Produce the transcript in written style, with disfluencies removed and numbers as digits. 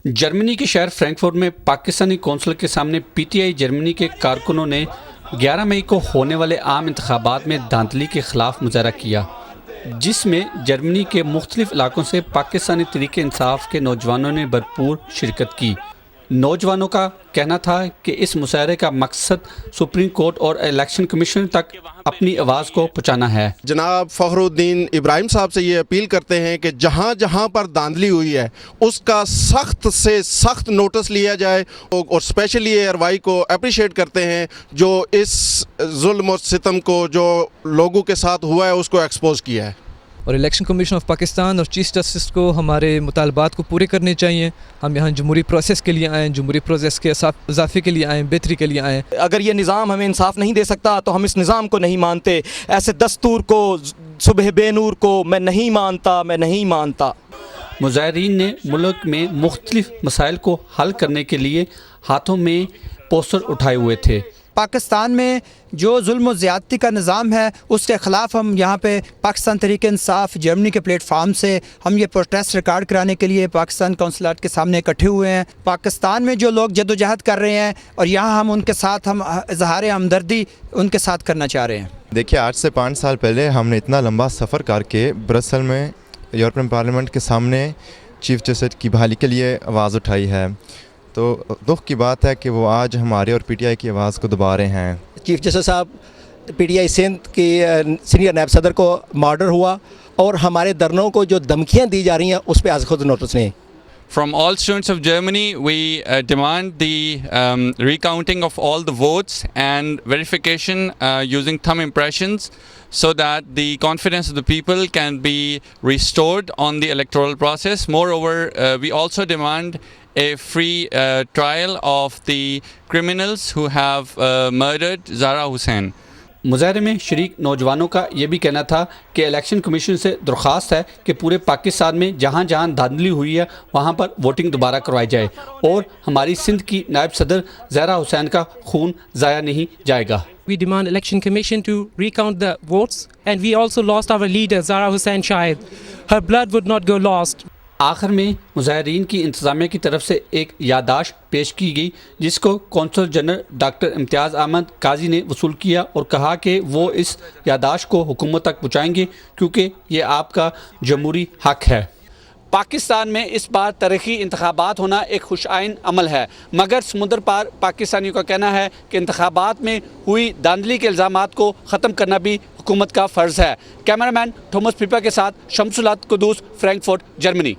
Germany के शहर Frankfurt में पाकिस्तानी कौंसल के सामने पीटीआई जर्मनी के कारकुनों ने 11 मई को होने वाले आम इंतखाबात में धांधली के खिलाफ मुजाहरा किया, जिसमें जर्मनी के मुख्तलिफ इलाकों से पाकिस्तानी तरीके इंसाफ के नौजवानों ने भरपूर शिरकत की। नौजवानों का कहना था कि इस मुशायरे का मकसद सुप्रीम कोर्ट और इलेक्शन कमीशन तक अपनी आवाज़ को पहुंचाना है। जनाब फ़खरुद्दीन इब्राहिम साहब से ये अपील करते हैं कि जहाँ जहाँ पर धांधली हुई है उसका सख्त से सख्त नोटिस लिया जाए, और स्पेशली ARY को अप्रिशिएट करते हैं जो इस जुल्म और सितम को जो लोगों के साथ हुआ है उसको एक्सपोज किया है। और इलेक्शन कमीशन ऑफ पाकिस्तान और चीफ जस्टिस को हमारे मुतालबात को पूरे करने चाहिए। हम यहाँ जमहूरी प्रोसेस के लिए आएँ, जमहूरी प्रोसेस के इजाफे के लिए आएँ, बेहतरी के लिए आएँ। अगर ये निज़ाम हमें इंसाफ नहीं दे सकता तो हम इस निज़ाम को नहीं मानते। ऐसे दस्तूर को, सुबह बेनूर को मैं नहीं मानता। मुजाहिरीन ने मुल्क में मुख्तलिफ मसाइल को हल करने के लिए हाथों में पोस्टर उठाए हुए थे। पाकिस्तान में जो जुल्म और ज़्यादती का निज़ाम है उसके ख़िलाफ़ हम यहाँ पे पाकिस्तान तहरीक इंसाफ जर्मनी के प्लेटफार्म से हम ये प्रोटेस्ट रिकॉर्ड कराने के लिए पाकिस्तान कौंसलात के सामने इकट्ठे हुए हैं। पाकिस्तान में जो लोग जद्दोजहद कर रहे हैं और यहाँ हम उनके साथ हम इज़हार हमदर्दी उनके साथ करना चाह रहे हैं। देखिए, आज से 5 साल पहले हमने इतना लंबा सफ़र करके ब्रसल में यूरोपियन पार्लियामेंट के सामने चीफ जस्टिस की बहाली के लिए आवाज़ उठाई है, तो दुख की बात है कि वो आज हमारे और पीटीआई की आवाज़ को दबा रहे हैं। चीफ जस्टिस साहब पीटीआई सिंध की सीनियर नायब सदर को मर्डर हुआ और हमारे धरनों को जो धमकियाँ दी जा रही हैं उस पर आज खुद नोटिस नहीं। From all students of Germany, we demand the recounting of all the votes and verification using thumb impressions so that the confidence of the people can be restored on the electoral process. Moreover, we also demand a free trial of the criminals who have murdered Zahra Hussain. मुजाहरे में शरीक नौजवानों का ये भी कहना था कि election commission से दरख्वास्त है कि पूरे पाकिस्तान में जहाँ जहाँ धांधली हुई है वहाँ पर वोटिंग दोबारा करवाई जाए और हमारी सिंध की नायब सदर ज़हरा हुसैन का खून ज़ाया नहीं जाएगा। We demand election commission to recount the votes, and we also lost our leader Zahra Hussain Shahid. Her blood would not go lost. आखिर में मुजाहिरीन की इंतज़ामिया की तरफ से एक यादाश्त पेश की गई, जिसको कौंसल जनरल डॉक्टर इम्तियाज़ अहमद काजी ने वसूल किया और कहा कि वो इस यादाश्त को हुकूमत तक पहुँचाएँगे क्योंकि ये आपका जमहूरी हक़ है। पाकिस्तान में इस बार तारीख़ी इंतखाबात होना एक खुशआइन अमल है, मगर समुद्र पार पाकिस्तानियों का कहना है कि इंतखाबात में हुई धांधली के इल्ज़ामात को ख़त्म करना भी हुकूमत का फ़र्ज़ है। कैमरामैन थॉमस पीपा के साथ शमसुल हक कुदूस, फ्रैंकफर्ट, जर्मनी।